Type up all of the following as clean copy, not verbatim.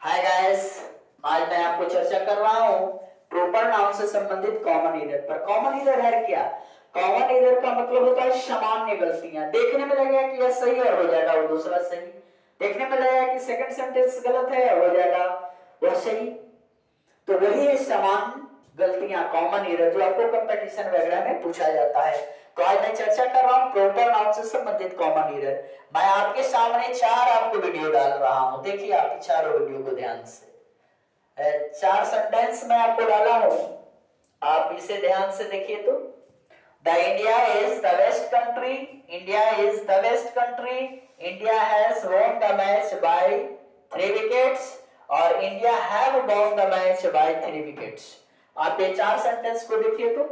Hi guys, आज मैं आपको चर्चा कर रहा हूँ प्रॉपर नाउन से संबंधित कॉमन एरर पर। कॉमन एरर है क्या? कॉमन एरर का मतलब होता है सामान्य गलतियां। देखने में लगेगा कि यह सही है, हो जाएगा वो दूसरा सही। देखने में लगेगा कि सेकंड सेंटेंस गलत है, हो जाएगा वह सही। तो वही है सामान्य गलतियां, कॉमन एरर, जो आपको कंपटीशन वगैरह में पूछा जाता है। तो आज मैं चर्चा कर रहा हूँ प्रॉपर नाउन से संबंधित कॉमन एरर। मैं आपके सामने चार आपको वीडियो डाल रहा हूँ, देखिए आपकी चारों वीडियो को ध्यान से। चार सेंटेंस मैं आपको डाला हूँ, आप इसे ध्यान से देखिए। तो the India is the best country, India is the best country, India has won the match by 3 wickets, और India have won the match by 3 wickets. आप ये चार सेंटेंस को देखिए तो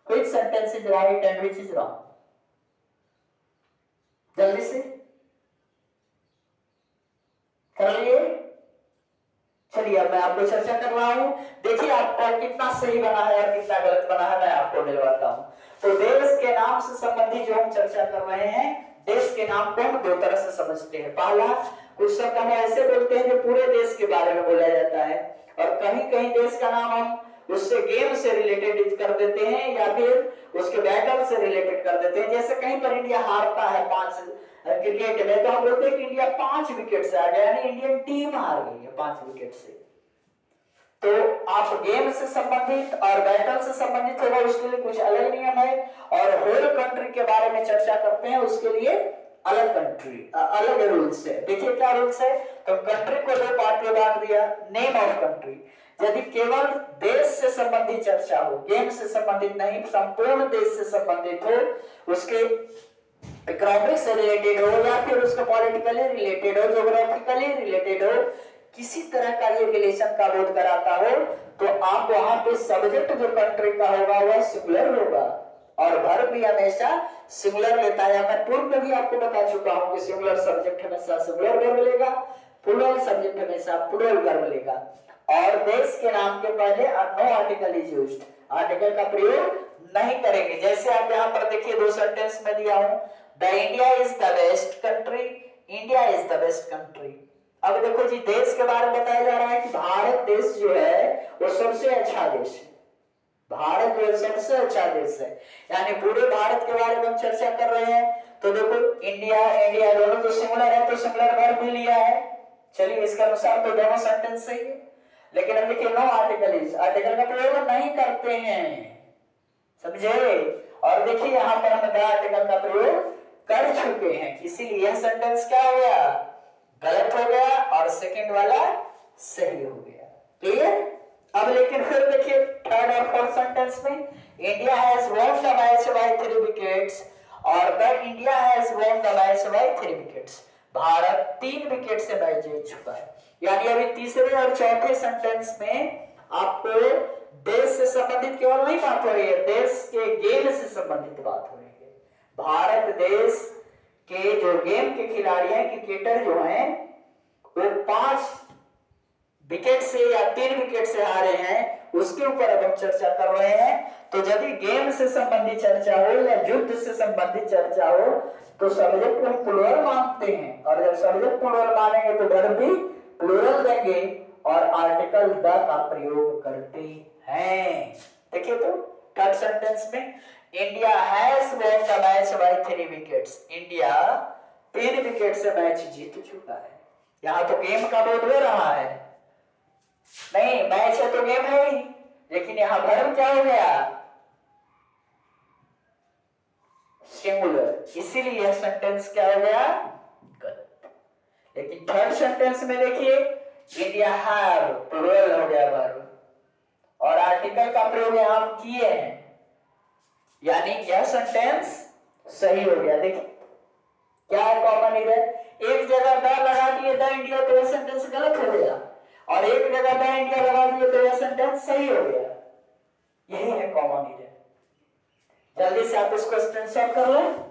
which sentence is right and which is wrong? जल्दी से कर लिए। चलिए अब मैं आपको चर्चा कर रहा हूं, देखिए आपका कितना सही बना है और कितना गलत बना है, मैं आपको दिलवाता हूं। तो देश के नाम से संबंधित जो हम चर्चा कर रहे हैं, देश के नाम को हम दो तरह से समझते हैं। पहला, कुछ शब्द हम ऐसे बोलते हैं जो पूरे देश के बारे में बोला जाता है, और कहीं कहीं देश का नाम हम उससे गेम से रिलेटेड कर देते हैं या फिर उसके बैटल से रिलेटेड कर देते हैं। जैसे कहीं पर इंडिया हारता है 5 क्रिकेट में, तो हम बोलते हैं कि इंडिया 5 विकेट से आ गया, यानी इंडियन टीम हार गई है 5 विकेट से। तो आप गेम से संबंधित और बैटल से संबंधित होगा, उसके लिए कुछ अलग नियम है, और होल कंट्री के बारे में चर्चा करते हैं, उसके लिए अलग कंट्री अलग रूल्स है। देखिए क्या रूल्स है। तो कंट्री को दो पार्ट में बांट दिया, नेम ऑफ कंट्री। यदि केवल देश से संबंधित चर्चा हो, गेम से संबंधित नहीं, संपूर्ण देश से संबंधित हो, उसके इकोनॉमिक से रिलेटेड हो या फिर उसका पॉलिटिकली रिलेटेड हो, ज्योग्राफिकली रिलेटेड हो, किसी तरह का ये रिलेशन का बोध कराता हो, तो आप वहां पे सब्जेक्ट जो कंट्री का होगा वह सिंगुलर होगा, और वर्ब भी हमेशा सिंगुलर लेता है। मैं पूर्व में भी आपको बता चुका हूं कि सिंगुलर सब्जेक्ट हमेशा सिंगुलर वर्ब लेगा, प्लूरल सब्जेक्ट हमेशा प्लूरल वर्ब लेगा। और देश के नाम के पहले no article is used, article का प्रयोग नहीं करेंगे। जैसे आप यहाँ पर देखिए, दो सेंटेंस में दिया हूं, the India is the best country, India is the best country. अब देखो जी, देश के बारे में बताया जा रहा है कि भारत देश जो है वो सबसे अच्छा देश है, भारत जो सबसे अच्छा देश है, यानी पूरे भारत के बारे में हम चर्चा कर रहे हैं। तो देखो इंडिया इंडिया दोनों तो सिंगुलर है, तो सिंगुलर वर्ब भी लिया है। चलिए इसके अनुसार तो दोनों सेंटेंस सही है। लेकिन अब देखिए नो आर्टिकल इज, आर्टिकल का प्रयोग नहीं करते हैं, समझे। और देखिए यहाँ पर हम द आर्टिकल का प्रयोग कर चुके हैं, इसीलिए यह सेंटेंस क्या हो गया, गलत हो गया, और सेकंड वाला सही हो गया। क्लियर। अब लेकिन फिर देखिए थर्ड और फोर्थ सेंटेंस में, India has won the match by 3 wickets, और the India has won the match by 3 wickets. Bharat 3 wicket से मैच जीत चुका है। यानी अभी तीसरे और चौथे सेंटेंस में आपको देश से संबंधित केवल नहीं बात हो रही है, देश के गेम से संबंधित बात हो रही है। भारत देश के जो गेम के खिलाड़ी हैं, क्रिकेटर जो हैं, वो 5 विकेट से या 3 विकेट से हारे हैं, उसके ऊपर अब हम चर्चा कर रहे हैं। तो यदि गेम से संबंधित चर्चा हो या युद्ध से संबंधित चर्चा हो, तो सब्जेक्ट को प्लूरल मानते हैं, और जब सब्जेक्ट प्लूरल मानेंगे तो वर्ब भी प्लूरल देंगे, और आर्टिकल द का प्रयोग करते हैं। देखिए तो थर्ड सेंटेंस में, India has won the match by 3 wickets, India 3 wicket से मैच जीत चुका है। यहां तो गेम का बोध हो रहा है, नहीं मैच है तो गेम है ही, लेकिन यहां वर्ब क्या हो गया, सिंगुलर, इसीलिए यह सेंटेंस क्या हो गया, गलत। लेकिन थर्ड सेंटेंस में देखिए, इंडिया हैव प्लूरल हो गया वर्ब, और आर्टिकल का प्रयोग यहां किए हैं, यानी यह सेंटेंस सही हो गया। देखिए क्या है कॉमन एरर, एक जगह द लगा दिए द इंडिया तो यह सेंटेंस गलत हो गया, और एक जगह द इंडिया लगा दिए तो यह सेंटेंस सही हो गया। यही है कॉमन एरर। जल्दी से आप इसको स्क्रीनशॉट कर लें।